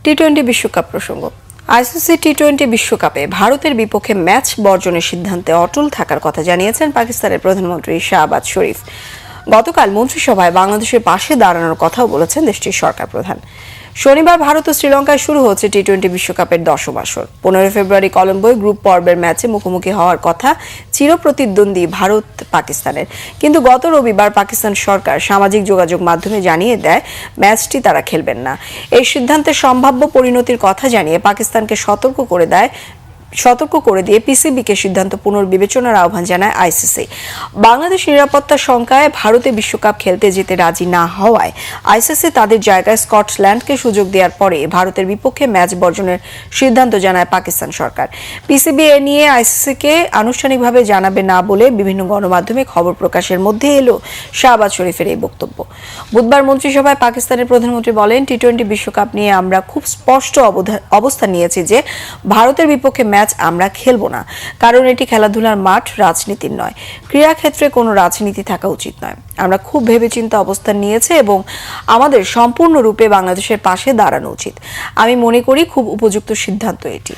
টি-20 বিশ্বকাপ প্রসঙ্গ। আইসিসি টি-20 বিশ্বকাপে ভারতের বিপক্ষে ম্যাচ বর্জনের সিদ্ধান্তে অটল থাকার কথা জানিয়েছেন পাকিস্তানের প্রধানমন্ত্রী শাহবাজ শরীফ। গতকাল মন্ত্রিসভায় বাংলাদেশের পাশে দাঁড়ানোর কথাও বলেছেন দেশটির সরকার প্রধান। শনিবার ভারত ও শ্রীলঙ্কায় শুরু হচ্ছে টি-20 বিশ্বকাপের 10ম আসর। 15 ফেব্রুয়ারি কলম্বোয় গ্রুপ পর্বের ম্যাচে মুখোমুখি হওয়ার কথা চিরপ্রতিদ্বন্দ্বী ভারত পাকিস্তানের, কিন্তু গত রবিবার পাকিস্তান সরকার সামাজিক যোগাযোগ মাধ্যমে জানিয়ে দেয় ম্যাচটি তারা খেলবেন না। এই সিদ্ধান্তের সম্ভাব্য পরিণতির কথা জানিয়ে পাকিস্তানকে সতর্ক করে দিয়ে পিসিবিকে সিদ্ধান্ত পুনর্বিবেচনার আহ্বান জানায় আইসিসি। বাংলাদেশ নিরাপত্তার শঙ্কায় ভারতে বিশ্বকাপ খেলতে যেতে রাজি না হওয়ায় আইসিসি তাদের জায়গায় স্কটল্যান্ডকে সুযোগ দেওয়ার পরে ভারতের বিপক্ষে ম্যাচ বর্জনের সিদ্ধান্ত জানায় পাকিস্তান সরকার। পিসিবি এ নিয়ে আইসিসিকে আনুষ্ঠানিকভাবে জানাবে না বলে বিভিন্ন গণমাধ্যমে খবর প্রকাশের মধ্যে এলো শাহবাজ শরীফের এই বক্তব্য। বুধবার মন্ত্রিসভায় পাকিস্তানের প্রধানমন্ত্রী বলেন, টি-20 বিশ্বকাপ নিয়ে আমরা খুব স্পষ্ট অবস্থান নিয়েছি যে ভারতের বিপক্ষে ম্যাচ আমরা খেলবো না, কারণ এটি খেলাধুলার মাঠ, রাজনীতির নয়। ক্রীড়াক্ষেত্রে কোনো রাজনীতি থাকা উচিত নয়। আমরা খুব ভেবেচিন্তে অবস্থান নিয়েছে এবং আমাদের সম্পূর্ণরূপে বাংলাদেশের পাশে দাঁড়ানো উচিত। আমি মনে করি খুব উপযুক্ত সিদ্ধান্ত এটি।